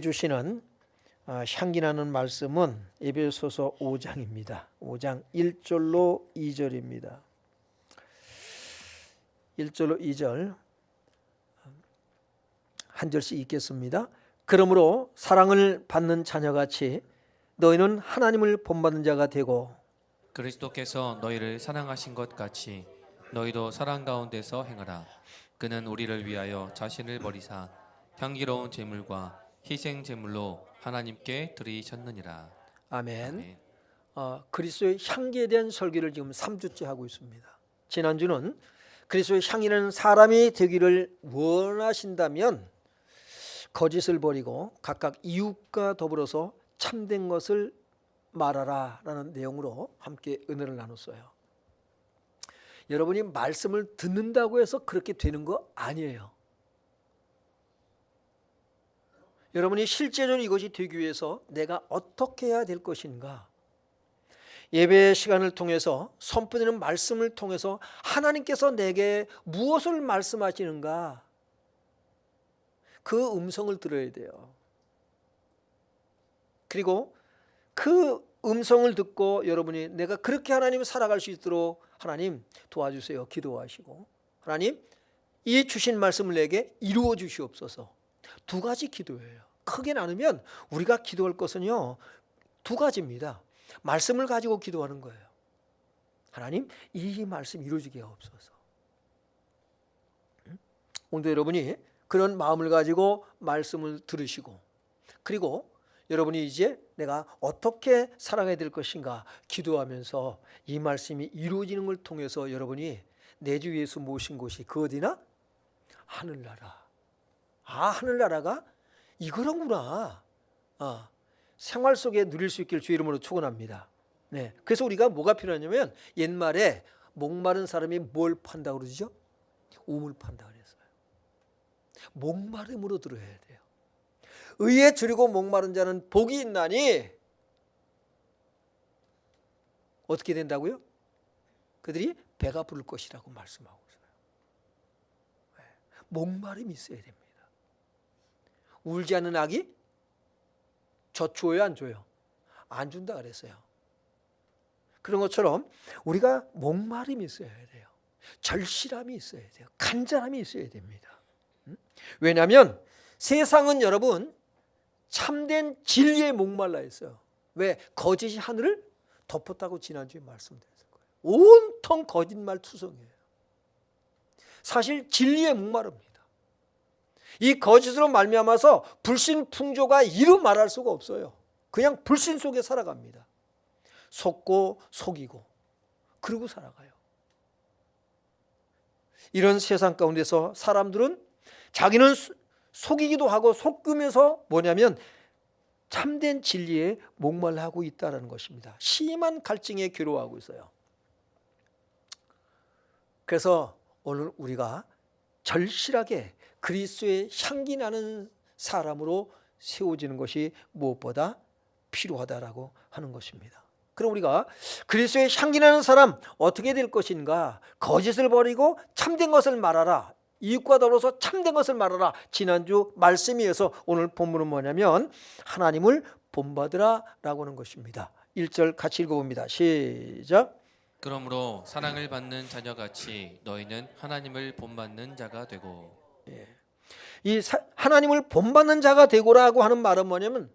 주시는 향기나는 말씀은 에베소서 5장입니다. 5장 1절로 2절입니다. 1절로 2절 한 절씩 읽겠습니다. 그러므로 사랑을 받는 자녀같이 너희는 하나님을 본받는 자가 되고 그리스도께서 너희를 사랑하신 것 같이 너희도 사랑 가운데서 행하라. 그는 우리를 위하여 자신을 버리사 향기로운 제물과 희생 제물로 하나님께 드리셨느니라. 아멘. 그리스도의 향기에 대한 설교를 지금 3주째 하고 있습니다. 지난주는 그리스도의 향기는 사람이 되기를 원하신다면 거짓을 버리고 각각 이웃과 더불어서 참된 것을 말하라 라는 내용으로 함께 은혜를 나눴어요. 여러분이 말씀을 듣는다고 해서 그렇게 되는 거 아니에요. 여러분이 실제적으로 이것이 되기 위해서 내가 어떻게 해야 될 것인가? 예배 시간을 통해서 선포되는 말씀을 통해서 하나님께서 내게 무엇을 말씀하시는가? 그 음성을 들어야 돼요. 그리고 그 음성을 듣고 여러분이 내가 그렇게 하나님을 살아갈 수 있도록 하나님 도와주세요. 기도하시고 하나님 이 주신 말씀을 내게 이루어 주시옵소서. 두 가지 기도예요. 크게 나누면 우리가 기도할 것은요 두 가지입니다. 말씀을 가지고 기도하는 거예요. 하나님 이 말씀 이루어지게 하옵소서. 오늘도 여러분이 그런 마음을 가지고 말씀을 들으시고 그리고 여러분이 이제 내가 어떻게 살아가야 될 것인가 기도하면서 이 말씀이 이루어지는 걸 통해서 여러분이 내 주 예수 모신 곳이 그 어디나? 하늘나라. 하늘나라가 이거로구나. 생활 속에 누릴 수 있기를 주의 이름으로 축원합니다. 네, 그래서 우리가 뭐가 필요하냐면 옛말에 목마른 사람이 뭘 판다고 그러죠? 우물 판다고 그랬어요. 목마름으로 들어야 돼요. 의에 줄이고 목마른 자는 복이 있나니 어떻게 된다고요? 그들이 배가 부를 것이라고 말씀하고 있어요. 목마름이 있어야 됩니다. 울지 않는 아기 젖 줘요 안 줘요? 안 준다 그랬어요. 그런 것처럼 우리가 목마름이 있어야 돼요. 절실함이 있어야 돼요. 간절함이 있어야 됩니다. 왜냐하면 세상은 여러분 참된 진리에 목말라 있어요. 왜? 거짓이 하늘을 덮었다고 지난주에 말씀드렸을 거예요. 온통 거짓말 투성이에요. 사실 진리에 목마릅니다. 이 거짓으로 말미암아서 불신풍조가 이루 말할 수가 없어요. 그냥 불신 속에 살아갑니다. 속고 속이고 그러고 살아가요. 이런 세상 가운데서 사람들은 자기는 속이기도 하고 속으면서 뭐냐면 참된 진리에 목말라하고 있다는 것입니다. 심한 갈증에 괴로워하고 있어요. 그래서 오늘 우리가 절실하게 그리스도의 향기 나는 사람으로 세워지는 것이 무엇보다 필요하다라고 하는 것입니다. 그럼 우리가 그리스도의 향기 나는 사람 어떻게 될 것인가? 거짓을 버리고 참된 것을 말하라. 이웃과 더불어서 참된 것을 말하라. 지난주 말씀이어서 오늘 본문은 뭐냐면 하나님을 본받으라 라고 하는 것입니다. 1절 같이 읽어봅니다. 시작. 그러므로 사랑을 받는 자녀같이 너희는 하나님을 본받는 자가 되고. 이 하나님을 본받는 자가 되고라고 하는 말은 뭐냐면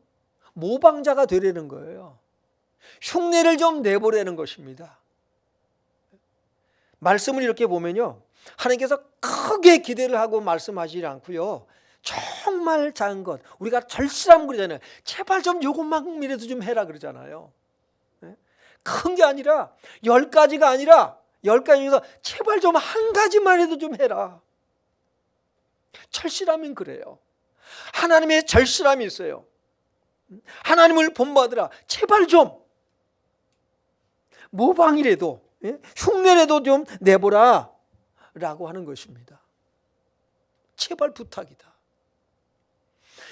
모방자가 되려는 거예요. 흉내를 좀 내보려는 것입니다. 말씀을 이렇게 보면요 하나님께서 크게 기대를 하고 말씀하시지 않고요 정말 작은 것 우리가 절실함 그러잖아요. 제발 좀 요것만큼이라도 좀 해라 그러잖아요. 큰 게 아니라 10가지가 아니라 10가지 중에서 제발 좀 한 가지만 해도 좀 해라. 절실하면 그래요. 하나님의 절실함이 있어요. 하나님을 본받으라. 제발 좀 모방이라도 흉내라도 좀 내보라 라고 하는 것입니다. 제발 부탁이다.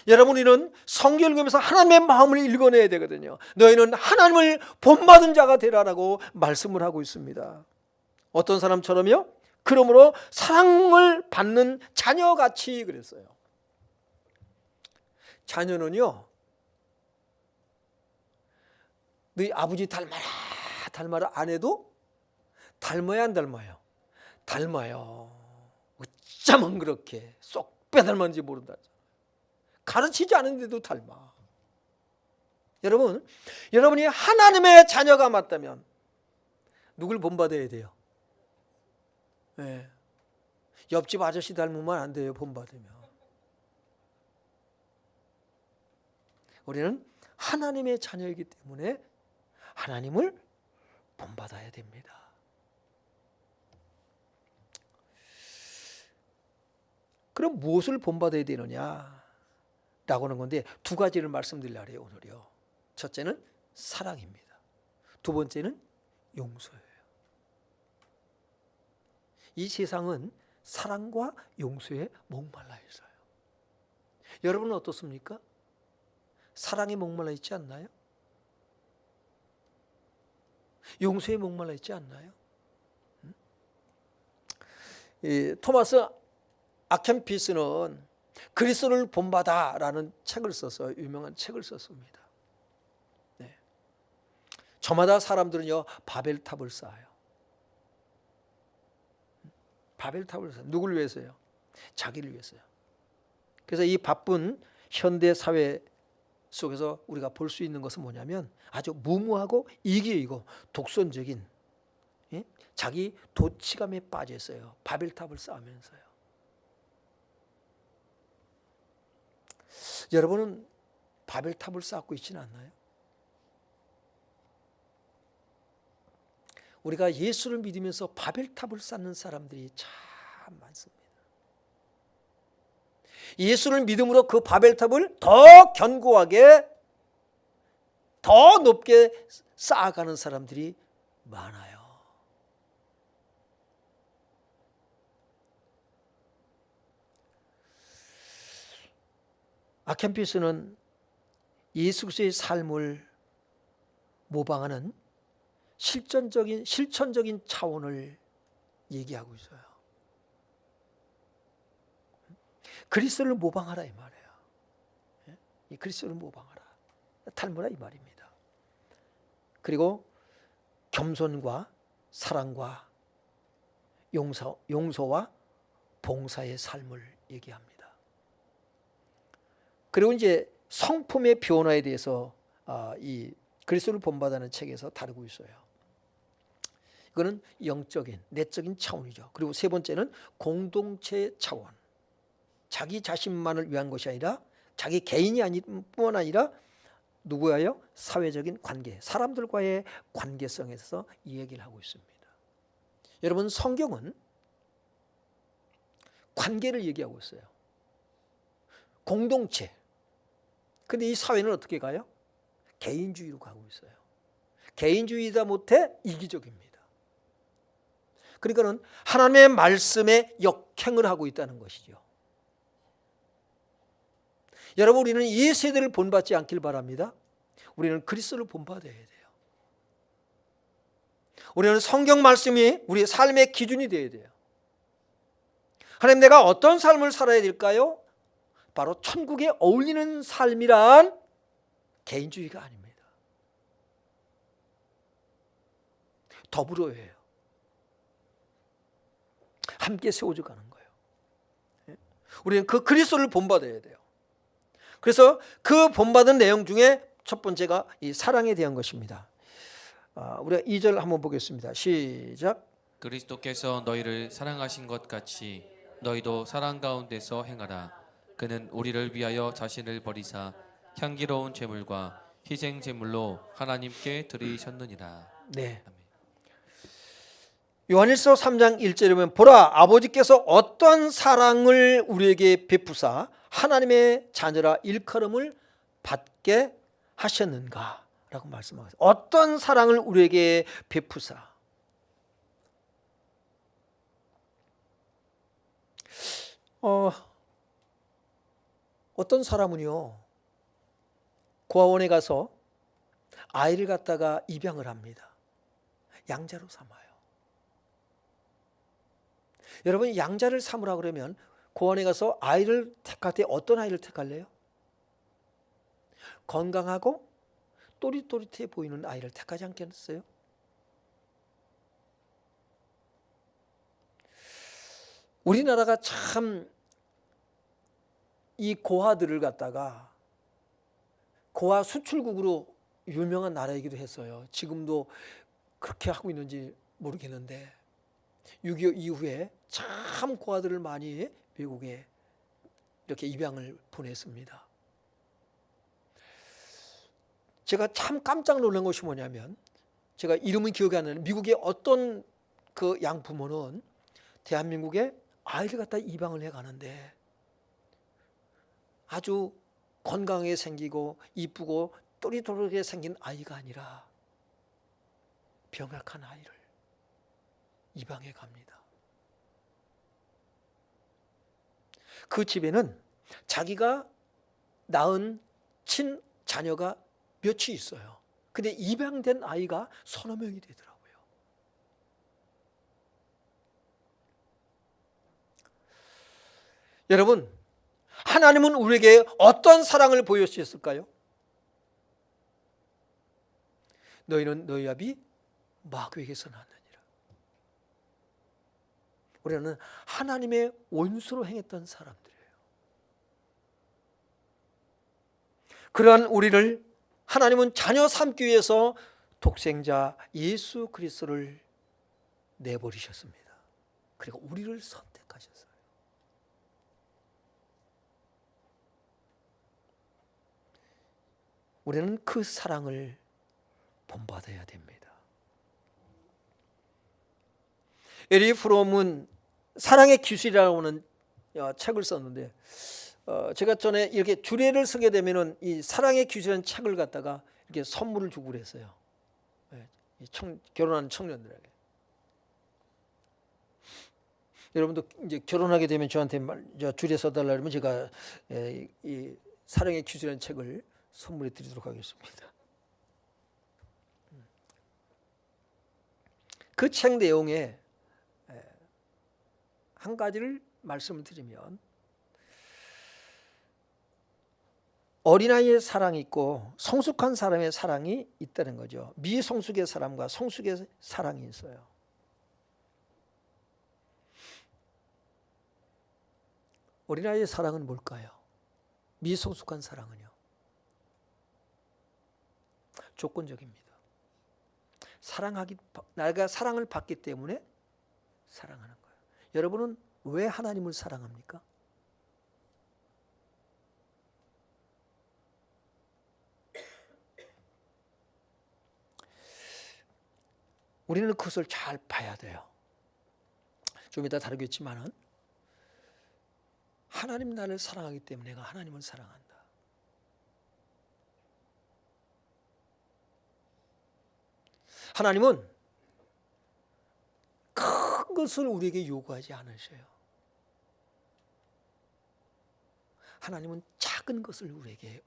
여러분 우리는 성경 읽으면서 하나님의 마음을 읽어내야 되거든요. 너희는 하나님을 본받은 자가 되라라고 말씀을 하고 있습니다. 어떤 사람처럼요? 그러므로 사랑을 받는 자녀같이 그랬어요. 자녀는요, 너희 아버지 닮아라 안 해도 닮아야 안 닮아요? 닮아요. 어쩌면 그렇게 쏙 빼닮았는지 모른다. 가르치지 않은데도 닮아. 여러분이 하나님의 자녀가 맞다면 누굴 본받아야 돼요? 네. 옆집 아저씨 닮으면 안 돼요. 본받으면. 우리는 하나님의 자녀이기 때문에 하나님을 본받아야 됩니다. 그럼 무엇을 본받아야 되느냐 라고 하는 건데, 두 가지를 말씀드리려고 해요, 오늘요. 첫째는 사랑입니다. 두 번째는 용서예요. 이 세상은 사랑과 용서에 목말라 있어요. 여러분은 어떻습니까? 사랑에 목말라 있지 않나요? 용서에 목말라 있지 않나요? 토마스 아켄피스는 그리스도를 본받아라는 책을 써서 유명한 책을 썼습니다. 네. 저마다 사람들은요, 바벨탑을 쌓아요. 바벨탑을 쌓아요. 누구를 위해서요? 자기를 위해서요. 그래서 이 바쁜 현대 사회 속에서 우리가 볼 수 있는 것은 뭐냐면, 아주 무모하고 이기이고 독선적인, 자기 도치감에 빠져 있어요. 바벨탑을 쌓으면서요. 여러분은 바벨탑을 쌓고 있지는 않나요? 우리가 예수를 믿으면서 바벨탑을 쌓는 사람들이 참 많습니다. 예수를 믿음으로 그 바벨탑을 더 견고하게, 더 높게 쌓아가는 사람들이 많아요. 아켄피스는 예수 그리스도의 삶을 모방하는 실천적인 차원을 얘기하고 있어요. 그리스도를 모방하라 이 말이에요. 이 그리스도를 모방하라, 닮으라 이 말입니다. 그리고 겸손과 사랑과 용서와 봉사의 삶을 얘기합니다. 그리고 이제 성품의 변화에 대해서 이 그리스도를 본받아는 책에서 다루고 있어요. 이거는 영적인, 내적인 차원이죠. 그리고 세 번째는 공동체 차원. 자기 자신만을 위한 것이 아니라 자기 개인이 뿐만 아니라 누구예요? 사회적인 관계, 사람들과의 관계성에서 이 얘기를 하고 있습니다. 여러분, 성경은 관계를 얘기하고 있어요. 공동체. 근데 이 사회는 어떻게 가요? 개인주의로 가고 있어요. 개인주의다 못해 이기적입니다. 그러니까는 하나님의 말씀에 역행을 하고 있다는 것이죠. 여러분, 우리는 이 세대를 본받지 않길 바랍니다. 우리는 그리스도를 본받아야 돼요. 우리는 성경 말씀이 우리의 삶의 기준이 되어야 돼요. 하나님, 내가 어떤 삶을 살아야 될까요? 바로 천국에 어울리는 삶이란 개인주의가 아닙니다. 더불어야 해요. 함께 세워져 가는 거예요. 우리는 그 그리스도를 본받아야 돼요. 그래서 그 본받은 내용 중에 첫 번째가 이 사랑에 대한 것입니다. 우리가 2절 한번 보겠습니다. 시작. 그리스도께서 너희를 사랑하신 것 같이 너희도 사랑 가운데서 행하라. 그는 우리를 위하여 자신을 버리사 향기로운 제물과 희생 제물로 하나님께 드리셨느니라. 네. 요한일서 3장 1절에 보면, 보라, 아버지께서 어떤 사랑을 우리에게 베푸사 하나님의 자녀라 일컬음을 받게 하셨는가 라고 말씀하셨어요. 어떤 사랑을 우리에게 베푸사. 어떤 사람은요, 고아원에 가서 아이를 갖다가 입양을 합니다. 양자로 삼아요. 여러분, 양자를 삼으라 그러면 고아원에 가서 아이를 택할 때 어떤 아이를 택할래요? 건강하고 또릿또릿해 보이는 아이를 택하지 않겠어요? 우리나라가 참 이 고아들을 갖다가 고아 수출국으로 유명한 나라이기도 했어요. 지금도 그렇게 하고 있는지 모르겠는데 6.25 이후에 참 고아들을 많이 미국에 이렇게 입양을 보냈습니다. 제가 참 깜짝 놀란 것이 뭐냐면, 제가 이름은 기억이 안 나는 미국의 어떤 그 양부모는 대한민국에 아이를 갖다 입양을 해 가는데 아주 건강하게 생기고 이쁘고 또리또리하게 생긴 아이가 아니라 병약한 아이를 입양해 갑니다. 그 집에는 자기가 낳은 친자녀가 몇이 있어요. 근데 입양된 아이가 서너 명이 되더라고요. 여러분, 하나님은 우리에게 어떤 사랑을 보여주셨을까요? 너희는 너희 아비 마귀에게서 났느니라. 우리는 하나님의 원수로 행했던 사람들이에요. 그러한 우리를 하나님은 자녀 삼기 위해서 독생자 예수 그리스도를 내버리셨습니다. 그리고 우리를 선택하셨어요. 우리는 그 사랑을 본받아야 됩니다. 에리 프롬은 사랑의 기술이라고 하는 책을 썼는데, 제가 전에 이렇게 주례를 쓰게 되면은 이 사랑의 기술이라는 책을 갖다가 이렇게 선물을 주고 그랬어요. 결혼하는 청년들에게. 여러분도 이제 결혼하게 되면 저한테 주례 써달라 그러면 제가 이 사랑의 기술이라는 책을 선물해 드리도록 하겠습니다. 그 책 내용에 한 가지를 말씀을 드리면, 어린아이의 사랑이 있고 성숙한 사람의 사랑이 있다는 거죠. 미성숙의 사람과 성숙의 사랑이 있어요. 어린아이의 사랑은 뭘까요? 미성숙한 사랑은요? 조건적입니다. 내가 사랑을 받기 때문에 사랑하는 거예요. 여러분은 왜 하나님을 사랑합니까? 우리는 그것을 잘 봐야 돼요. 좀 이따 다루겠지만은, 하나님 나를 사랑하기 때문에 내가 하나님을 사랑한다. 하나님은 큰 것을 우리에게 요구하지 않으셔요. 하나님은 작은 것을 우리에게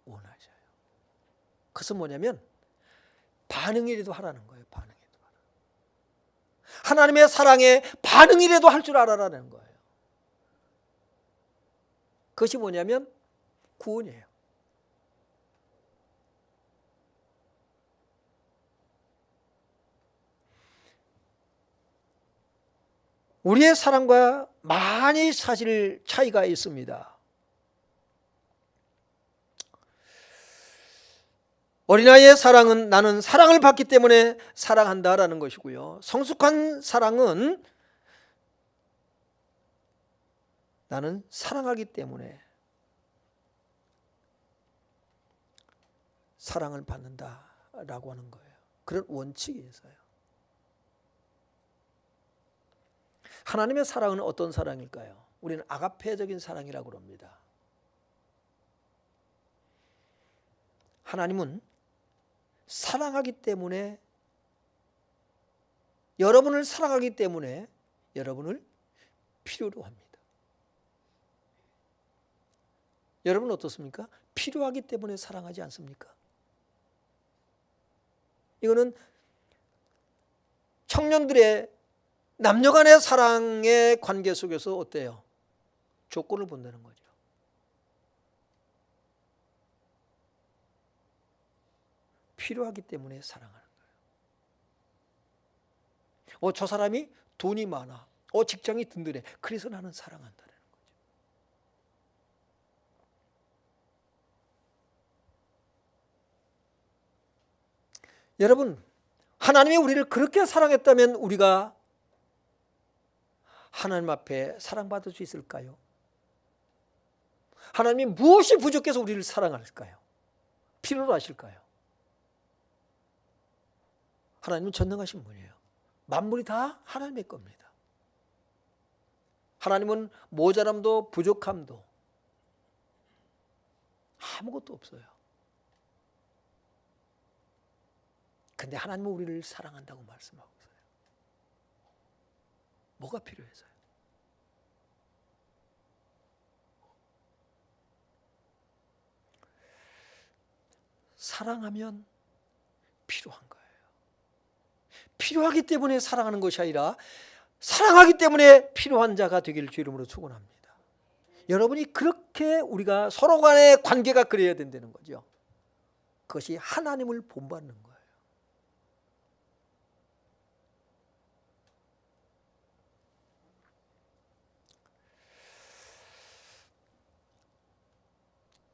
원하셔요. 그것은 뭐냐면 반응이라도 하라는 거예요. 반응이라도 하라. 하나님의 사랑에 반응이라도 할 줄 알아라는 거예요. 그것이 뭐냐면 구원이에요. 우리의 사랑과 많이 사실 차이가 있습니다. 어린아이의 사랑은 나는 사랑을 받기 때문에 사랑한다라는 것이고요. 성숙한 사랑은 나는 사랑하기 때문에 사랑을 받는다라고 하는 거예요. 그런 원칙이 있어요. 하나님의 사랑은 어떤 사랑일까요? 우리는 아가페적인 사랑이라고 합니다. 하나님은 사랑하기 때문에, 여러분을 사랑하기 때문에 여러분을 필요로 합니다. 여러분 어떻습니까? 필요하기 때문에 사랑하지 않습니까? 이거는 청년들의 남녀 간의 사랑의 관계 속에서 어때요? 조건을 본다는 거죠. 필요하기 때문에 사랑하는 거예요. 저 사람이 돈이 많아. 직장이 든든해. 그래서 나는 사랑한다는 거죠. 여러분, 하나님이 우리를 그렇게 사랑했다면 우리가 하나님 앞에 사랑받을 수 있을까요? 하나님이 무엇이 부족해서 우리를 사랑할까요? 필요로 하실까요? 하나님은 전능하신 분이에요. 만물이 다 하나님의 겁니다. 하나님은 모자람도 부족함도 아무것도 없어요. 근데 하나님은 우리를 사랑한다고 말씀하고 있어요. 뭐가 필요해서요? 사랑하면 필요한 거예요. 필요하기 때문에 사랑하는 것이 아니라 사랑하기 때문에 필요한 자가 되기를 주 이름으로 축원합니다. 여러분이 그렇게 우리가 서로 간의 관계가 그래야 된다는 거죠. 그것이 하나님을 본받는 거예요.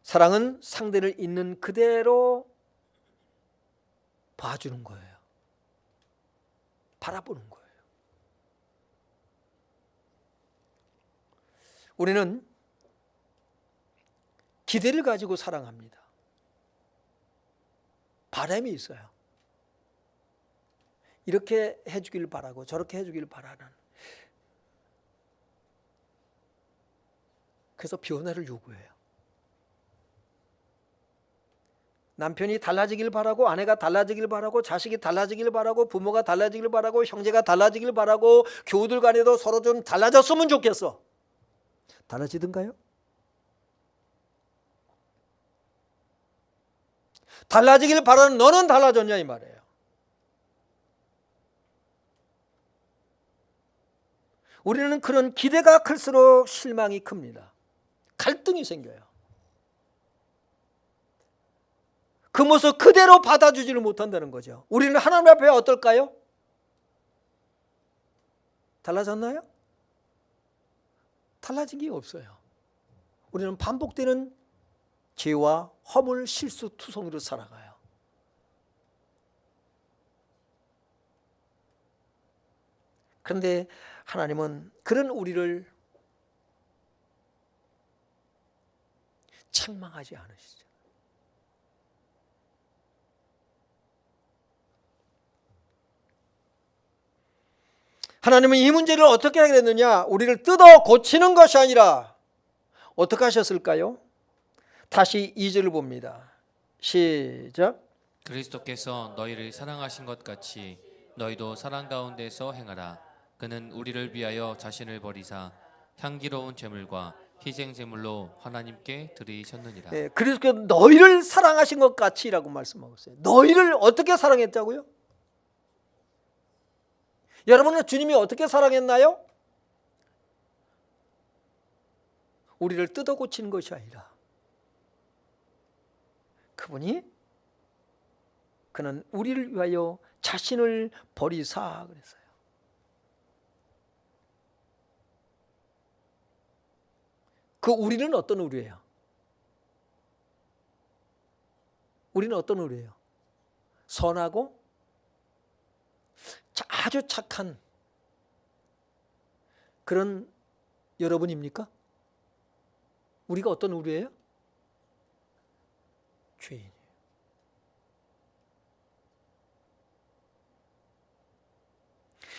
사랑은 상대를 있는 그대로 봐주는 거예요. 바라보는 거예요. 우리는 기대를 가지고 사랑합니다. 바람이 있어요. 이렇게 해주길 바라고 저렇게 해주길 바라는. 그래서 변화를 요구해요. 남편이 달라지길 바라고, 아내가 달라지길 바라고, 자식이 달라지길 바라고, 부모가 달라지길 바라고, 형제가 달라지길 바라고, 교우들 간에도 서로 좀 달라졌으면 좋겠어. 달라지던가요? 달라지길 바라는 너는 달라졌냐 이 말이에요. 우리는 그런 기대가 클수록 실망이 큽니다. 갈등이 생겨요. 그 모습 그대로 받아주지를 못한다는 거죠. 우리는 하나님 앞에 어떨까요? 달라졌나요? 달라진 게 없어요. 우리는 반복되는 죄와 허물, 실수, 투성이로 살아가요. 그런데 하나님은 그런 우리를 책망하지 않으시죠. 하나님은 이 문제를 어떻게 하게 됐느냐? 우리를 뜯어 고치는 것이 아니라 어떻게 하셨을까요? 다시 2절을 봅니다. 시작. 그리스도께서 너희를 사랑하신 것 같이 너희도 사랑 가운데서 행하라. 그는 우리를 위하여 자신을 버리사 향기로운 제물과 희생 제물로 하나님께 드리셨느니라. 그리스도께서 너희를 사랑하신 것 같이라고 말씀하고 있어요. 너희를 어떻게 사랑했다고요? 여러분은 주님이 어떻게 사랑했나요? 우리를 뜯어 고치는 것이 아니라 그는 우리를 위하여 자신을 버리사 그랬어요. 그 우리는 어떤 우리예요? 우리는 어떤 우리예요? 선하고 아주 착한 그런 여러분입니까? 우리가 어떤 우리예요? 죄인이에요.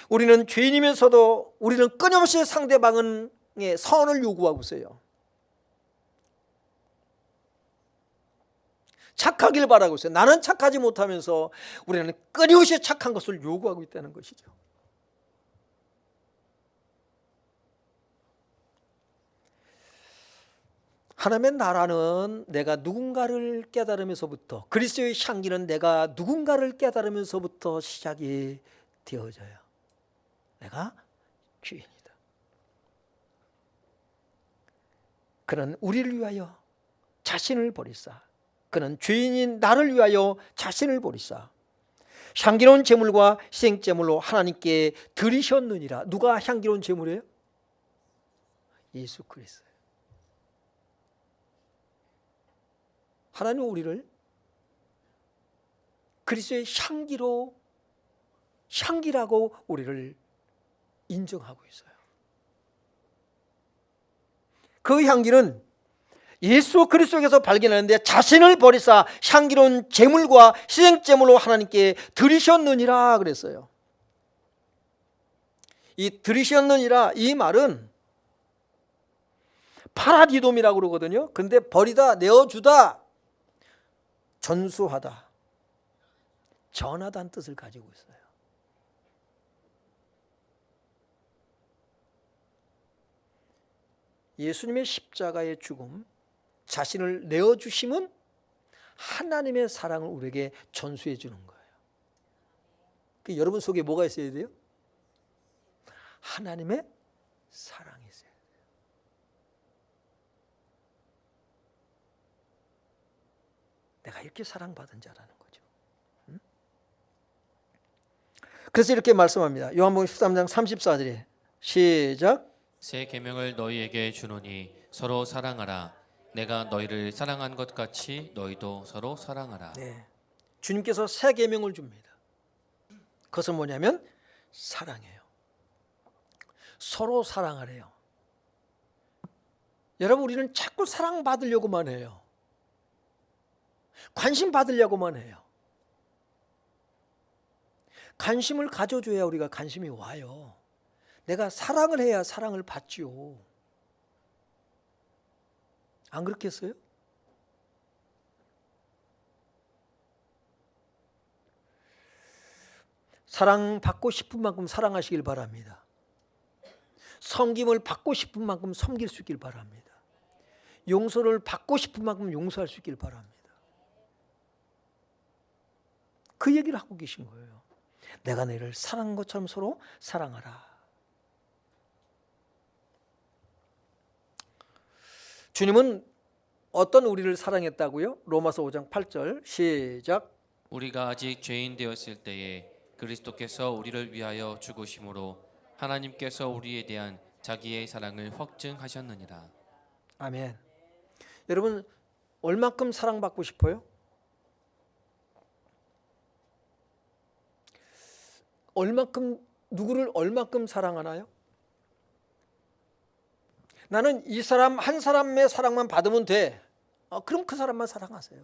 우리는 죄인이면서도 우리는 끊임없이 상대방의 선을 요구하고 있어요. 착하길 바라고 있어요. 나는 착하지 못하면서 우리는 끊임없이 착한 것을 요구하고 있다는 것이죠. 하나님의 나라는 내가 누군가를 깨달으면서부터, 그리스도의 향기는 내가 누군가를 깨달으면서부터 시작이 되어져요. 내가 죄인이다. 그는 우리를 위하여 자신을 버리사 그는 죄인인 나를 위하여 자신을 버리사 향기로운 제물과 희생제물로 하나님께 드리셨느니라. 누가 향기로운 제물이에요? 예수 그리스도. 하나님은 우리를 그리스도의 향기라고 우리를 인정하고 있어요. 그 향기는 예수 그리스도에게서 발견하는데 자신을 버리사 향기로운 제물과 희생제물로 하나님께 드리셨느니라 그랬어요. 이 드리셨느니라 이 말은 파라디돔이라고 그러거든요. 근데 버리다, 내어주다, 전수하다, 전하다는 뜻을 가지고 있어요. 예수님의 십자가의 죽음, 자신을 내어주심은 하나님의 사랑을 우리에게 전수해 주는 거예요. 여러분 속에 뭐가 있어야 돼요? 하나님의 사랑이 있어요. 내가 이렇게 사랑받은 자라는 거죠. 그래서 이렇게 말씀합니다. 요한복음 13장 34절에 시작. 새 계명을 너희에게 주노니 서로 사랑하라. 내가 너희를 사랑한 것 같이 너희도 서로 사랑하라. 네. 주님께서 새 계명을 줍니다. 그것은 뭐냐면 사랑이에요. 서로 사랑하래요. 여러분, 우리는 자꾸 사랑받으려고만 해요. 관심 받으려고만 해요. 관심을 가져줘야 우리가 관심이 와요. 내가 사랑을 해야 사랑을 받지요. 안 그렇겠어요? 사랑받고 싶은 만큼 사랑하시길 바랍니다. 섬김을 받고 싶은 만큼 섬길 수 있길 바랍니다. 용서를 받고 싶은 만큼 용서할 수 있길 바랍니다. 그 얘기를 하고 계신 거예요. 내가 너희를 사랑한 것처럼 서로 사랑하라. 주님은 어떤 우리를 사랑했다고요? 로마서 5장 8절 시작. 우리가 아직 죄인 되었을 때에 그리스도께서 우리를 위하여 죽으심으로 하나님께서 우리에 대한 자기의 사랑을 확증하셨느니라. 아멘. 여러분, 얼마큼 사랑받고 싶어요? 누구를 얼마큼 사랑하나요? 나는 이 사람 한 사람의 사랑만 받으면 돼. 그럼 그 사람만 사랑하세요.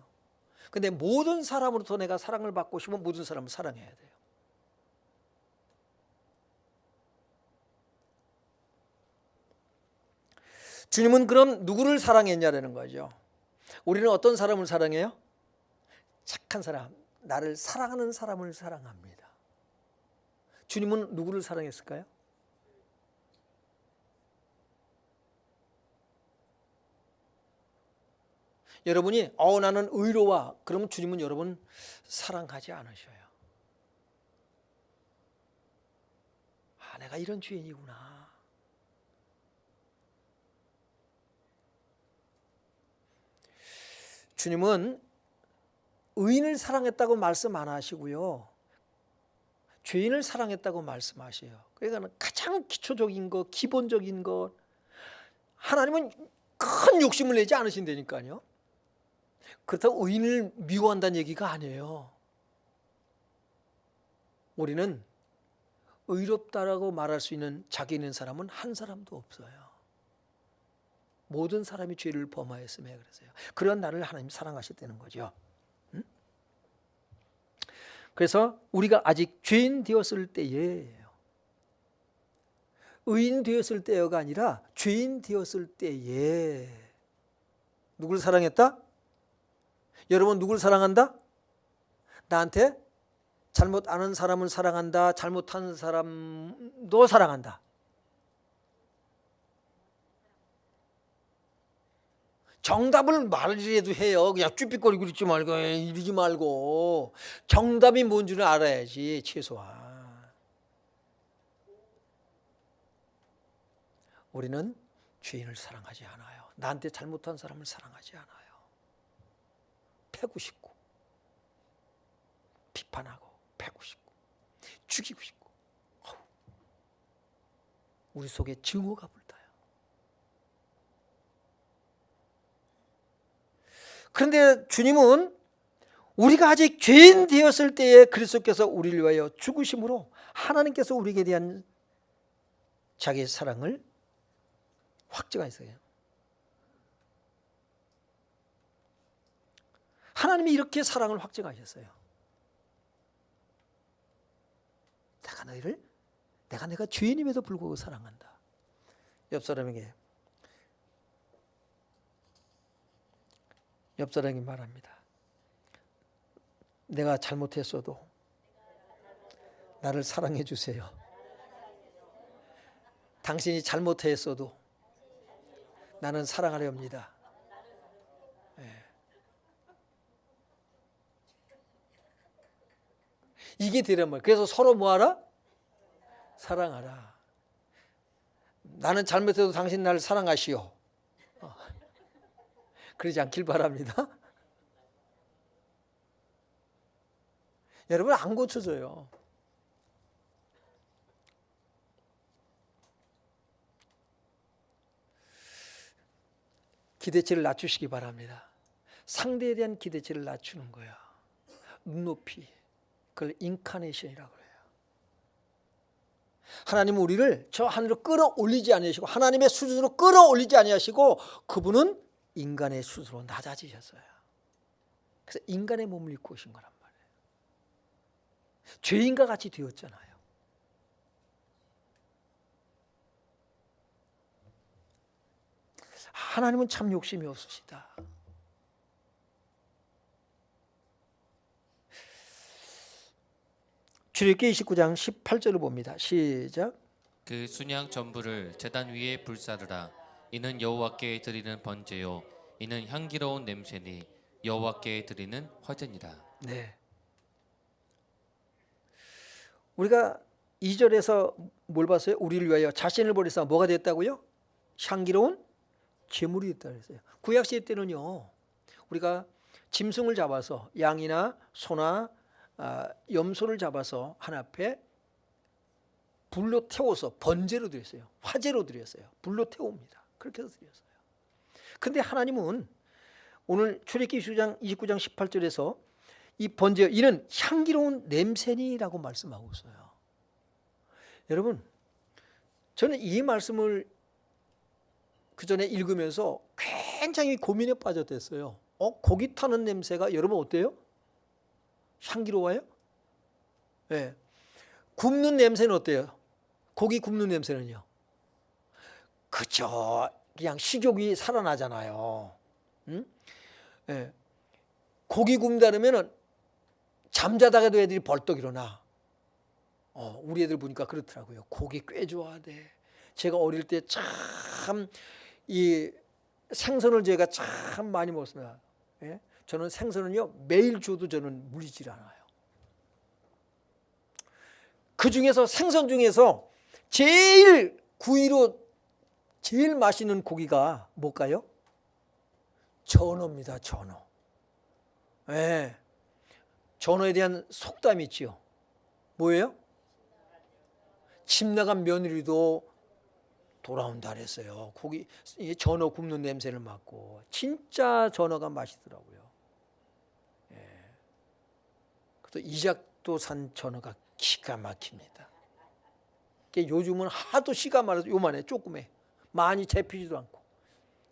근데 모든 사람으로부터 내가 사랑을 받고 싶으면 모든 사람을 사랑해야 돼요. 주님은 그럼 누구를 사랑했냐라는 거죠. 우리는 어떤 사람을 사랑해요? 착한 사람, 나를 사랑하는 사람을 사랑합니다. 주님은 누구를 사랑했을까요? 여러분이 나는 의로워. 그러면 주님은 여러분 사랑하지 않으셔요. 내가 이런 죄인이구나. 주님은 의인을 사랑했다고 말씀 안 하시고요. 죄인을 사랑했다고 말씀하셔요. 그러니까 가장 기초적인 것, 기본적인 것. 하나님은 큰 욕심을 내지 않으신다니까요. 그렇다고 의인을 미워한다는 얘기가 아니에요. 우리는 의롭다라고 말할 수 있는 자기 있는 사람은 한 사람도 없어요. 모든 사람이 죄를 범하였음에 그래서요. 그런 나를 하나님 사랑하셨다는 거죠. 그래서 우리가 아직 죄인 되었을 때예요. 의인 되었을 때가 아니라 죄인 되었을 때에 누굴 사랑했다? 여러분 누굴 사랑한다? 나한테 잘못 아는 사람을 사랑한다. 잘못한 사람도 사랑한다. 정답을 말이라도 해요. 그냥 쭈삣거리고 이러지 말고 정답이 뭔지는 알아야지 최소한. 우리는 죄인을 사랑하지 않아요. 나한테 잘못한 사람을 사랑하지 않아요. 패고 싶고, 비판하고, 패고 싶고, 죽이고 싶고, 우리 속에 증오가 불타요. 그런데 주님은 우리가 아직 죄인 되었을 때에 그리스도께서 우리를 위하여 죽으심으로 하나님께서 우리에게 대한 자기의 사랑을 확증하셨어요. 하나님이 이렇게 사랑을 확증하셨어요. 내가 죄인임에도 불구하고 사랑한다. 옆 사람에게 말합니다. 내가 잘못했어도 나를 사랑해 주세요. 당신이 잘못했어도 나는 사랑하려 합니다. 이게 되란 말이에요. 그래서 서로 뭐하라? 사랑하라. 나는 잘못해도 당신 나를 사랑하시오. 그러지 않길 바랍니다. 여러분, 안 고쳐져요. 기대치를 낮추시기 바랍니다. 상대에 대한 기대치를 낮추는 거야. 눈높이. 그걸 인카네이션이라고 해요. 하나님은 우리를 저 하늘로 끌어올리지 아니하시고 하나님의 수준으로 끌어올리지 아니하시고 그분은 인간의 수준으로 낮아지셨어요. 그래서 인간의 몸을 입고 오신 거란 말이에요. 죄인과 같이 되었잖아요. 하나님은 참 욕심이 없으시다. 출애굽기 29장 18절을 봅니다. 시작. 그 순양 전부를 제단 위에 불사르라. 이는 여호와께 드리는 번제요 이는 향기로운 냄새니 여호와께 드리는 화제니라. 네. 우리가 2절에서 뭘 봤어요? 우리를 위하여 자신을 버리사 뭐가 됐다고요? 향기로운 제물이 됐다 그랬어요. 구약 시대 때는요. 우리가 짐승을 잡아서 양이나 소나 염소를 잡아서 하나 앞에 불로 태워서 번제로 드렸어요. 화제로 드렸어요. 불로 태웁니다. 그렇게 해서 드렸어요. 근데 하나님은 오늘 출애굽기 29장 18절에서 이 번제 이는 향기로운 냄새니라고 말씀하고 있어요. 여러분, 저는 이 말씀을 그 전에 읽으면서 굉장히 고민에 빠졌댔어요. 고기 타는 냄새가 여러분 어때요? 향기로워요? 네. 굽는 냄새는 어때요? 고기 굽는 냄새는요? 그죠. 그냥 식욕이 살아나잖아요. 응? 네. 고기 굽는다 그러면 잠자다가도 애들이 벌떡 일어나. 우리 애들 보니까 그렇더라고요. 고기 꽤 좋아하대. 제가 어릴 때 참 이 생선을 제가 참 많이 먹었습니다. 예? 저는 생선은요 매일 줘도 저는 물리질 않아요. 그 중에서 생선 중에서 제일 구이로 제일 맛있는 고기가 뭘까요? 전어입니다. 전어. 예. 전어에 대한 속담이 있지요. 뭐예요? 집 나간 며느리도 돌아온다 그랬어요. 고기 전어 굽는 냄새를 맡고 진짜 전어가 맛있더라고요. 예. 또 이작도산 전어가 기가 막힙니다. 요즘은 하도 씨가 많아서 요만해 조그매 많이 잡히지도 않고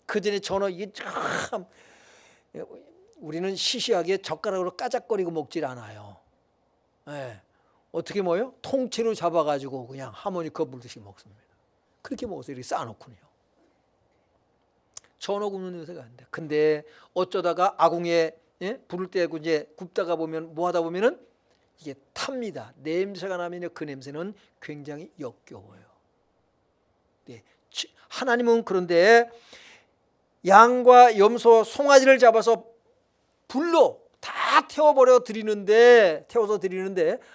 그 전에 전어 이게 참 우리는 시시하게 젓가락으로 까작거리고 먹질 않아요. 예. 어떻게 먹어요? 통째로 잡아가지고 그냥 하모니 거불듯이 먹습니다. 그렇게 먹어서 이렇게 쌓아놓고요. 전어 굽는 냄새가 안 돼. 근데 어쩌다가 아궁이에 불을 떼고 이제 굽다가 보면 뭐 하다 보면은 이게 탑니다. 냄새가 나면 그 냄새는 굉장히 역겨워요. 네. 하나님은 그런데 양과 염소, 송아지를 잡아서 불로 다 태워서 드리는데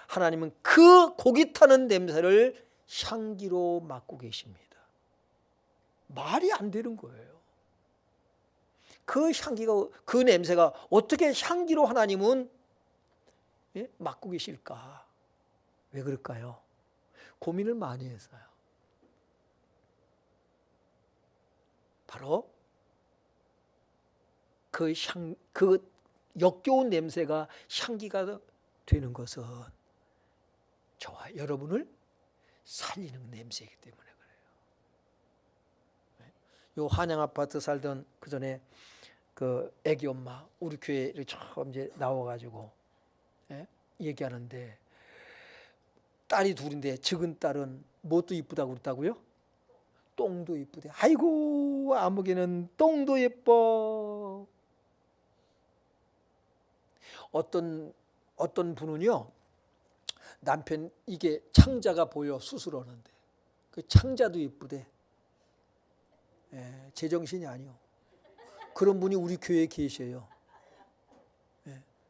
하나님은 그 고기 타는 냄새를 향기로 맡고 계십니다. 말이 안 되는 거예요. 그 향기가, 그 냄새가 어떻게 향기로 하나님은 맡고 계실까? 왜 그럴까요? 고민을 많이 했어요. 바로 그 역겨운 냄새가 향기가 되는 것은 저와 여러분을 살리는 냄새이기 때문에 그래요. 요 한양 아파트 살던 그 전에 그 애기 엄마 우리 교회에 처음 이제 나와가지고 얘기하는데, 딸이 둘인데 적은 딸은 뭣도 이쁘다고 그랬다고요? 똥도 이쁘대. 아이고 아무개는 똥도 예뻐. 어떤 분은요, 남편 이게 창자가 보여 수술하는데 그 창자도 이쁘대. 제정신이 아니요. 그런 분이 우리 교회에 계셔요.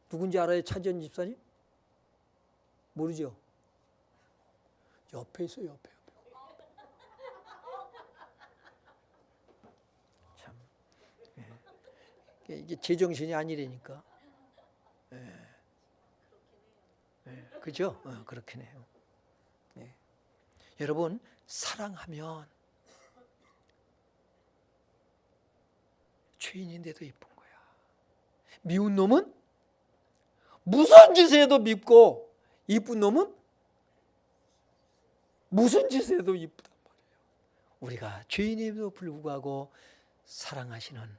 누군지 알아요? 차지연 집사님? 모르죠? 옆에 있어요. 옆에. 참, 이게 제정신이 아니라니까. 그죠? 그렇긴 해요. 여러분, 사랑하면 죄인인데도 이쁜 거야. 미운 놈은 무슨 짓을 해도 밉고, 이쁜 놈은 무슨 짓을 해도 이쁘단 말이에요. 우리가 죄인임에도 불구하고 사랑하시는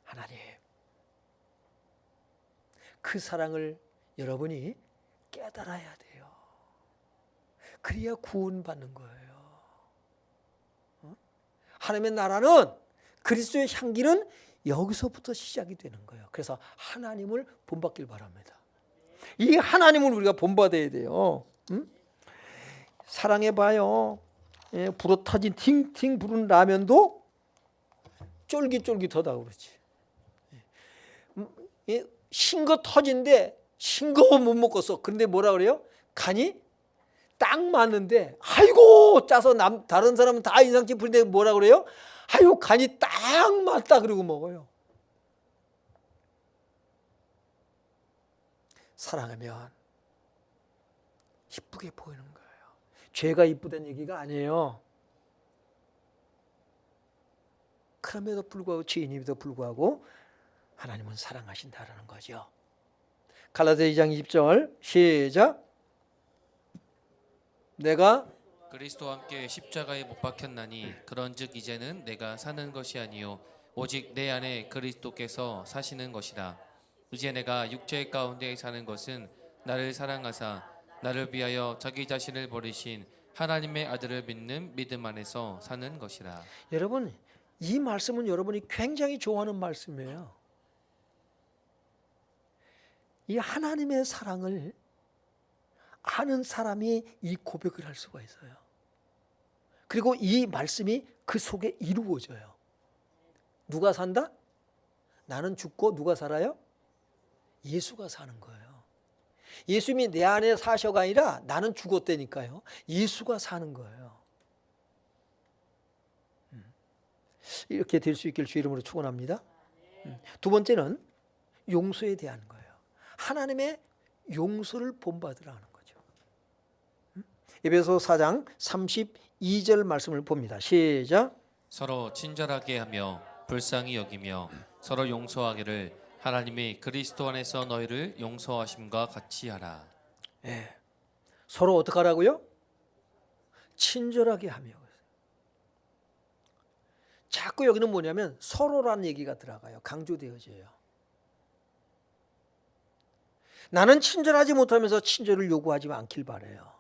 하나님, 그 사랑을 여러분이 깨달아야 돼요. 그래야 구원받는 거예요. 하나님의 나라는, 그리스도의 향기는 여기서부터 시작이 되는 거예요. 그래서 하나님을 본받길 바랍니다. 이 하나님을 우리가 본받아야 돼요. 사랑해봐요. 불어 터진 팅팅 부른 라면도 쫄깃쫄깃하다고 그러지. 싱거 터진데 싱거워 못 먹었어. 그런데 뭐라 그래요? 간이 딱 맞는데, 아이고 짜서 다른 사람은 다 인상 찌푸린데 뭐라 그래요? 아이고 간이 딱 맞다 그러고 먹어요. 사랑하면 이쁘게 보이는 거예요. 죄가 이쁘다는 얘기가 아니에요. 그럼에도 불구하고, 죄인임에도 불구하고 하나님은 사랑하신다라는 거죠. 갈라디아 2장 20절 시작. 내가 그리스도와 함께 십자가에 못 박혔나니 그런즉 이제는 내가 사는 것이 아니요 오직 내 안에 그리스도께서 사시는 것이라. 이제 내가 육체 가운데 사는 것은 나를 사랑하사 나를 위하여 자기 자신을 버리신 하나님의 아들을 믿는 믿음 안에서 사는 것이라. 여러분, 이 말씀은 여러분이 굉장히 좋아하는 말씀이에요. 이 하나님의 사랑을 아는 사람이 이 고백을 할 수가 있어요. 그리고 이 말씀이 그 속에 이루어져요. 누가 산다? 나는 죽고 누가 살아요? 예수가 사는 거예요. 예수님이 내 안에 사셔가 아니라 나는 죽었다니까요. 예수가 사는 거예요. 이렇게 될 수 있길 주 이름으로 축원합니다. 두 번째는 용서에 대한 거예요. 하나님의 용서를 본받으라는 거죠. 에베소 4장 32절 말씀을 봅니다. 시작. 서로 친절하게 하며 불쌍히 여기며 서로 용서하기를 하나님이 그리스도 안에서 너희를 용서하심과 같이 하라. 서로 어떻게 하라고요? 친절하게 하며. 자꾸 여기는 뭐냐면 서로라는 얘기가 들어가요. 강조되어져요. 나는 친절하지 못하면서 친절을 요구하지 않길 바라요.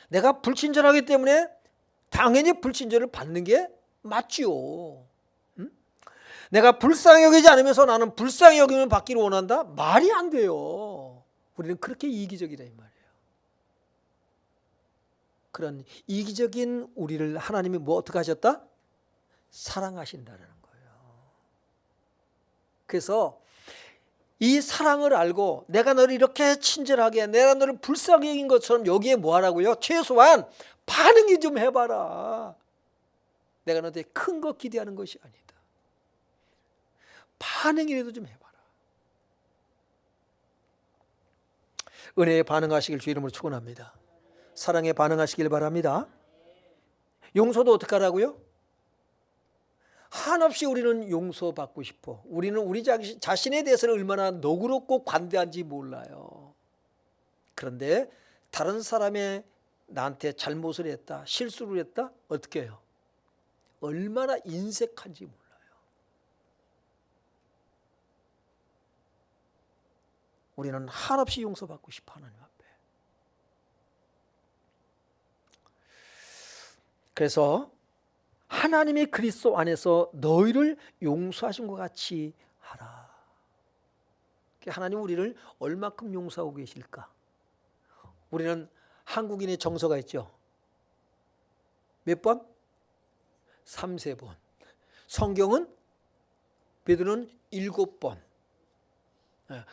내가 불친절하기 때문에 당연히 불친절을 받는 게 맞지요. 내가 불쌍히 여기지 않으면서 나는 불쌍히 여김을 받기를 원한다? 말이 안 돼요. 우리는 그렇게 이기적이다 이 말이에요. 그런 이기적인 우리를 하나님이 뭐 어떻게 하셨다? 사랑하신다는 거예요. 그래서 이 사랑을 알고 내가 너를 이렇게 친절하게, 내가 너를 불쌍히 여긴 것처럼 여기에 뭐 하라고요? 최소한 반응이 좀 해봐라. 내가 너한테 큰 거 기대하는 것이 아니다. 반응이라도 좀 해봐라. 은혜에 반응하시길 주 이름으로 축원합니다. 사랑에 반응하시길 바랍니다. 용서도 어떻게 하라고요? 한없이 우리는 용서받고 싶어. 우리는 우리 자신에 대해서는 얼마나 너그럽고 관대한지 몰라요. 그런데 다른 사람의 나한테 잘못을 했다, 실수를 했다, 어떻게 해요? 얼마나 인색한지 몰라요. 우리는 한없이 용서받고 싶어 하나님 앞에. 그래서 하나님이 그리스도 안에서 너희를 용서하신 것 같이 하라. 하나님 우리를 얼마큼 용서하고 계실까? 우리는 한국인의 정서가 있죠. 몇 번? 3-4번. 성경은 베드로는 7번.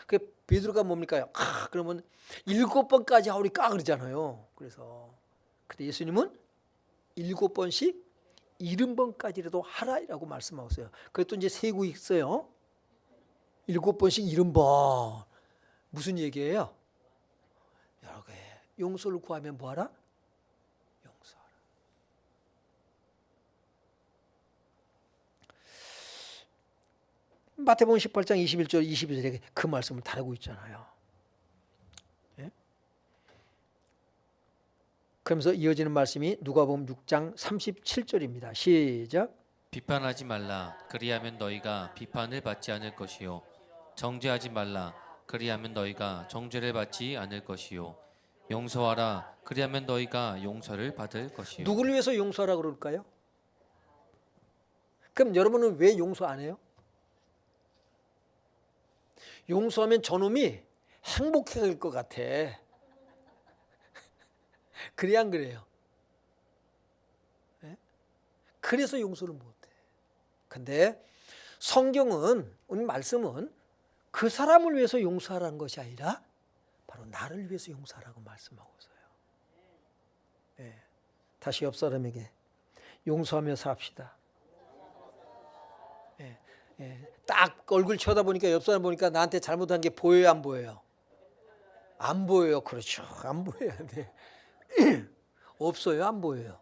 그 베드로가 뭡니까? 그러면 7번까지 하오리까 그러잖아요. 그래서 근데 예수님은 7번씩 70번까지라도 하라라고 말씀하셨어요. 그것도 이제 세고 있어요. 7번씩 70번. 무슨 얘기예요? 여러 개 용서를 구하면 뭐하라? 용서하라. 마태복음 18장 21절 22절에 그 말씀을 다루고 있잖아요. 예? 그러면서 이어지는 말씀이 누가복음 6장 37절입니다. 시작. 비판하지 말라. 그리하면 너희가 비판을 받지 않을 것이요. 정죄하지 말라. 그리하면 너희가 정죄를 받지 않을 것이요. 용서하라. 그리하면 너희가 용서를 받을 것이요. 누구를 위해서 용서하라고 그럴까요? 그럼 여러분은 왜 용서 안 해요? 용서하면 저놈이 행복해질 것 같아. 그래 안 그래요? 네? 그래서 용서를 못해. 근데 성경은, 오늘 말씀은 그 사람을 위해서 용서하라는 것이 아니라 바로 나를 위해서 용서하라고 말씀하고 있어요. 네. 다시 옆 사람에게 용서하며 삽시다. 네. 네. 딱 얼굴 쳐다보니까 옆 사람 보니까 나한테 잘못한 게 보여요, 안 보여요? 안 보여요. 그렇죠. 안 보여야 돼. 없어요, 안 보여요.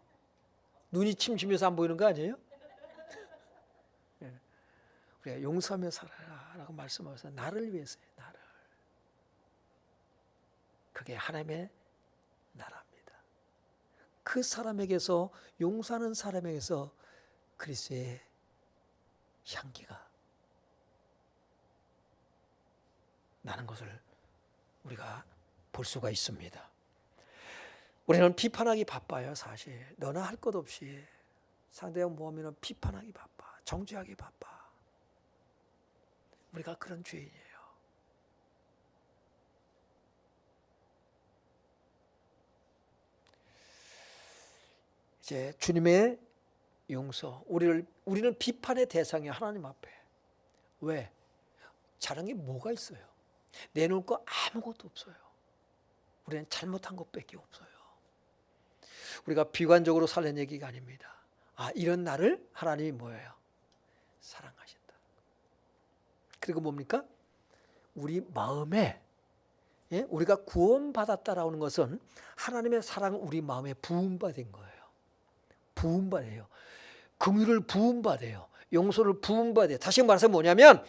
눈이 침침해서 안 보이는 거 아니에요? 우리가 용서하며 살아라라고 말씀하셔서 나를 위해서요, 나를. 그게 하나님의 나라입니다. 그 사람에게서, 용서하는 사람에게서 그리스도의 향기가 나는 것을 우리가 볼 수가 있습니다. 우리는 비판하기 바빠요. 사실 너나 할 것 없이 상대방 뭐하면 비판하기 바빠, 정죄하기 바빠. 우리가 그런 죄인이에요. 이제 주님의 용서, 우리는 비판의 대상이에요. 하나님 앞에. 왜? 잘한 게 뭐가 있어요? 내놓을 거 아무것도 없어요. 우리는 잘못한 것밖에 없어요. 우리가 비관적으로 살는 얘기가 아닙니다. 이런 나를 하나님이 뭐예요? 사랑하신다. 그리고 뭡니까? 우리 마음에, 우리가 구원받았다라는 것은 하나님의 사랑을 우리 마음에 부음받은 거예요. 부음받아요. 긍휼을 부음받아요. 용서를 부음받아요. 다시 말해서 뭐냐면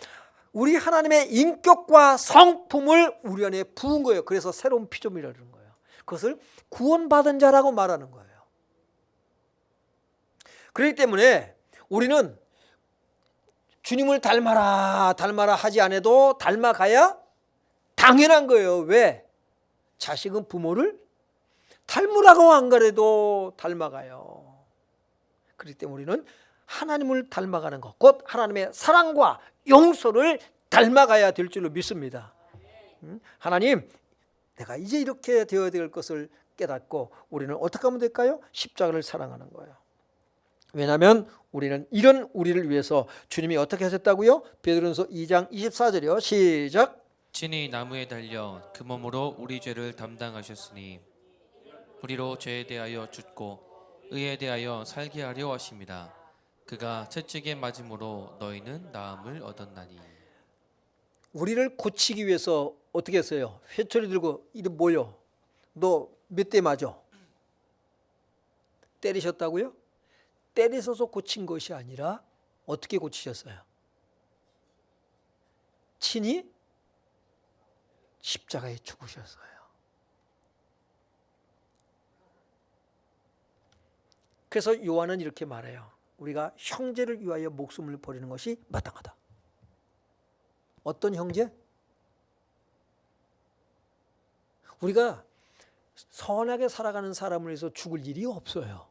우리 하나님의 인격과 성품을 우리 안에 부은 거예요. 그래서 새로운 피조물이라는 거예요. 그것을 구원받은 자라고 말하는 거예요. 그렇기 때문에 우리는 주님을 닮아라 하지 않아도 닮아가야 당연한 거예요. 왜? 자식은 부모를 닮으라고 안 그래도 닮아가요. 그렇기 때문에 우리는 하나님을 닮아가는 것, 곧 하나님의 사랑과 용서를 닮아가야 될 줄로 믿습니다. 하나님, 내가 이제 이렇게 되어야 될 것을 깨닫고 우리는 어떻게 하면 될까요? 십자가를 사랑하는 거예요. 왜냐하면 우리는 이런 우리를 위해서 주님이 어떻게 하셨다고요? 베드로전서 2장 24절이요. 시작. 친히 나무에 달려 그 몸으로 우리 죄를 담당하셨으니 우리로 죄에 대하여 죽고 의에 대하여 살게 하려 하심이라. 그가 채찍에 맞음으로 너희는 나음을 얻었나니. 우리를 고치기 위해서 어떻게 했어요? 회초리 들고 이리 모여. 너 몇 대 맞아? 때리셨다고요? 때리셔서 고친 것이 아니라 어떻게 고치셨어요? 친히 십자가에 죽으셨어요. 그래서 요한은 이렇게 말해요. 우리가 형제를 위하여 목숨을 버리는 것이 마땅하다. 어떤 형제? 우리가 선하게 살아가는 사람을 위해서 죽을 일이 없어요.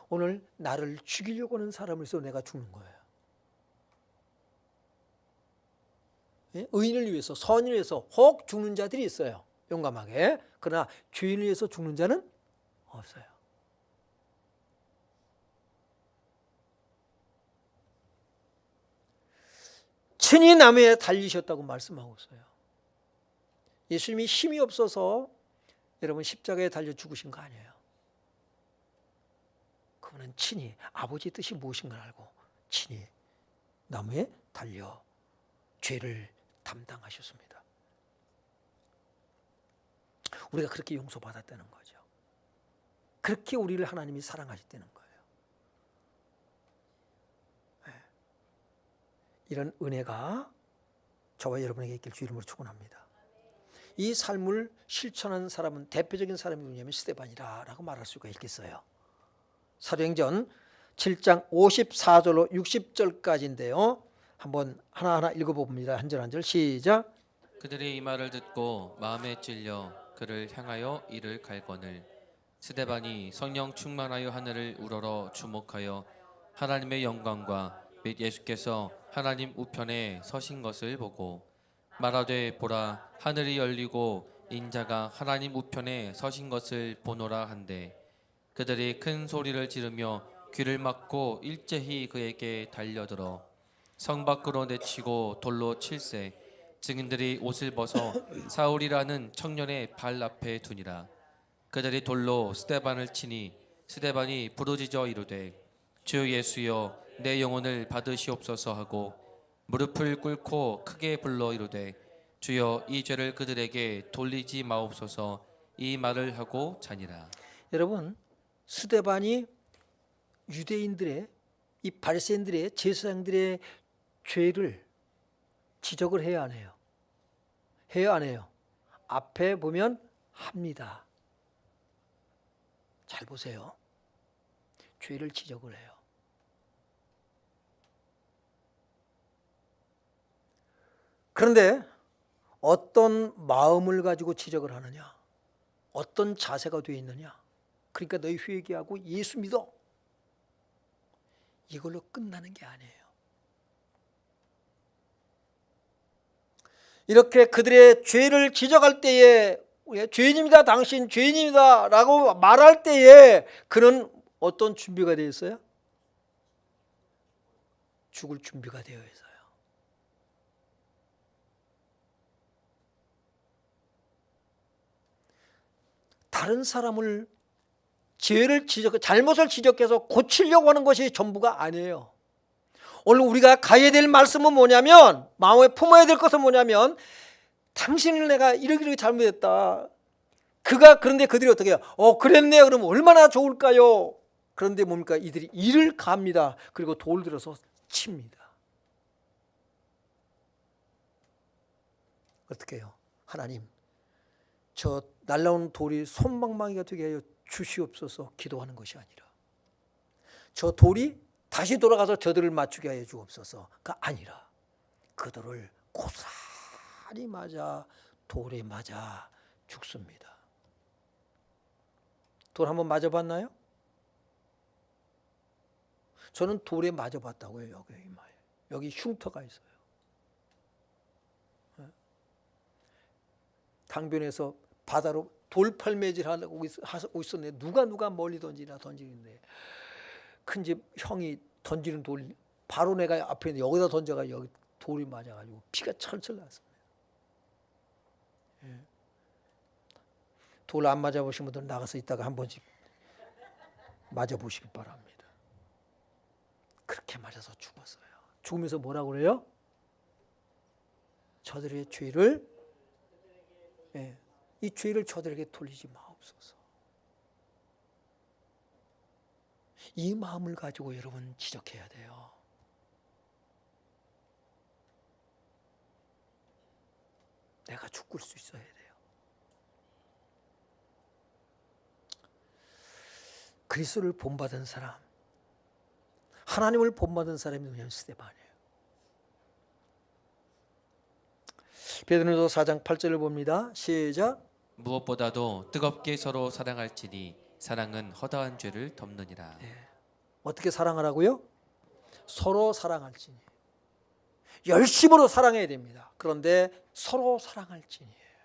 오늘 나를 죽이려고 하는 사람을 위해서 내가 죽는 거예요. 예? 의인을 위해서, 선인을 위해서 혹 죽는 자들이 있어요. 용감하게. 그러나 죄인을 위해서 죽는 자는 없어요. 친히 나무에 달리셨다고 말씀하고 있어요. 예수님이 힘이 없어서 여러분 십자가에 달려 죽으신 거 아니에요. 그분은 친히 아버지의 뜻이 무엇인가 알고 친히 나무에 달려 죄를 담당하셨습니다. 우리가 그렇게 용서받았다는 거죠. 그렇게 우리를 하나님이 사랑하셨다는 거예요. 네. 이런 은혜가 저와 여러분에게 있길 주 이름으로 축원합니다. 이 삶을 실천한 사람은 대표적인 사람이 누구냐면 스데반이라고 말할 수가 있겠어요. 사도행전 7장 54절로 60절까지인데요. 한번 하나하나 읽어봅니다. 한 절 한 절 시작. 그들이 이 말을 듣고 마음에 찔려 그를 향하여 이를 갈거늘 스데반이 성령 충만하여 하늘을 우러러 주목하여 하나님의 영광과 및 예수께서 하나님 우편에 서신 것을 보고 말하되 보라 하늘이 열리고 인자가 하나님 우편에 서신 것을 보노라 한데 그들이 큰 소리를 지르며 귀를 막고 일제히 그에게 달려들어 성 밖으로 내치고 돌로 칠세 증인들이 옷을 벗어 사울이라는 청년의 발 앞에 두니라. 그들이 돌로 스데반을 치니 스데반이 부르짖어 이르되 주 예수여 내 영혼을 받으시옵소서 하고 무릎을 꿇고 크게 불러 이르되 주여 이 죄를 그들에게 돌리지 마옵소서 이 말을 하고 자니라. 여러분 스데반이 유대인들의 이 바리새인들의 제사장들의 죄를 지적을 해야 안 해요? 해요 안 해요? 앞에 보면 합니다. 잘 보세요. 죄를 지적을 해요. 그런데 어떤 마음을 가지고 지적을 하느냐? 어떤 자세가 되어 있느냐? 그러니까 너희 회개하고 예수 믿어. 이걸로 끝나는 게 아니에요. 이렇게 그들의 죄를 지적할 때에 죄인입니다. 당신 죄인입니다. 라고 말할 때에 그는 어떤 준비가 되어 있어요? 죽을 준비가 되어 있어요. 다른 사람을 죄를 잘못을 지적해서 고치려고 하는 것이 전부가 아니에요. 오늘 우리가 가야 될 말씀은 뭐냐면, 마음에 품어야 될 것은 뭐냐면, 당신을 내가 이렇게 잘못했다. 그런데 그들이 어떻게 해요? 그랬네요. 그러면 얼마나 좋을까요? 그런데 뭡니까? 이들이 이를 갑니다. 그리고 돌 들어서 칩니다. 어떻게 해요? 하나님, 저 날라오는 돌이 손방망이가 되게 하여 주시옵소서 기도하는 것이 아니라, 저 돌이 다시 돌아가서 저들을 맞추게 하여 주옵소서가 아니라 그들을 고스란히 맞아 돌에 맞아 죽습니다. 돌 한번 맞아봤나요? 저는 돌에 맞아봤다고요. 여기 흉터가 있어요. 강변에서 바다로 돌팔매질 하고 있었는데 누가 멀리 던지는데 큰 집 형이 던지는 돌 바로 내가 앞에 있는데 여기다 던져가 여기 돌이 맞아가지고 피가 철철 났습니다. 돌 안 맞아보신 분들 나가서 이따가 한 번씩 맞아보시기 바랍니다. 그렇게 맞아서 죽었어요. 죽으면서 뭐라고 그래요? 저들의 죄를 이 죄를 저들에게 돌리지 마옵소서. 이 마음을 가지고 여러분 지적해야 돼요. 내가 죽을 수 있어야 돼요. 그리스도를 본받은 사람, 하나님을 본받은 사람이 누구냐면 스데반이에요. 베드로전서 4장 8절을 봅니다. 시작. 무엇보다도 뜨겁게 서로 사랑할지니 사랑은 허다한 죄를 덮느니라. 어떻게 사랑하라고요? 서로 사랑할지니. 열심으로 사랑해야 됩니다. 그런데 서로 사랑할지니예요.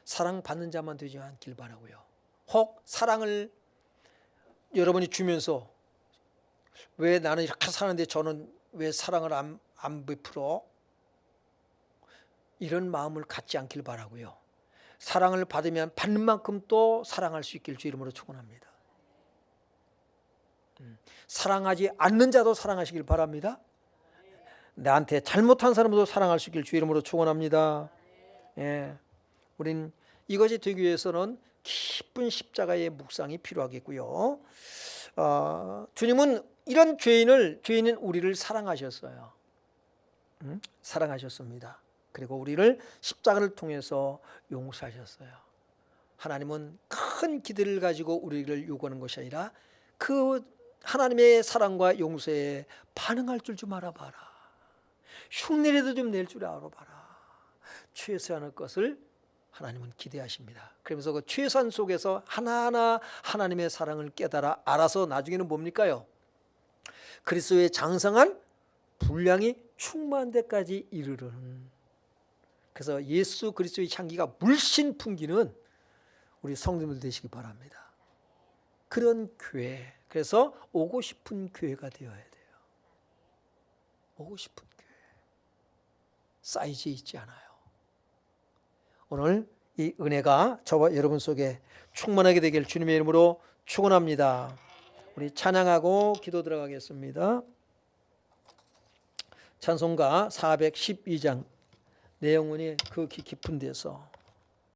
사랑받는 자만 되지 않길 바라고요. 혹 사랑을 여러분이 주면서 왜 나는 이렇게 사는데 저는 왜 사랑을 안 베풀어? 이런 마음을 갖지 않길 바라고요. 사랑을 받으면 받는 만큼 또 사랑할 수 있길 주 이름으로 축원합니다. 사랑하지 않는 자도 사랑하시길 바랍니다. 나한테 잘못한 사람도 사랑할 수 있길 주 이름으로 축원합니다. 우린 이것이 되기 위해서는 깊은 십자가의 묵상이 필요하겠고요. 주님은 이런 죄인은 우리를 사랑하셨어요. 사랑하셨습니다. 그리고 우리를 십자가를 통해서 용서하셨어요. 하나님은 큰 기대를 가지고 우리를 요구하는 것이 아니라 그 하나님의 사랑과 용서에 반응할 줄 좀 알아봐라. 흉내라도 좀 낼 줄 알아봐라. 최소한의 것을 하나님은 기대하십니다. 그러면서 그 최소한 속에서 하나하나 하나님의 사랑을 깨달아 알아서 나중에는 뭡니까요? 그리스도의 장성한 분량이 충만한 데까지 이르르는. 그래서 예수 그리스도의 향기가 물씬 풍기는 우리 성도들 되시기 바랍니다. 그런 교회, 그래서 오고 싶은 교회가 되어야 돼요. 오고 싶은 교회. 사이즈 있지 않아요. 오늘 이 은혜가 저와 여러분 속에 충만하게 되길 주님의 이름으로 축원합니다. 우리 찬양하고 기도 들어가겠습니다. 찬송가 412장 내용이 그 깊은 데서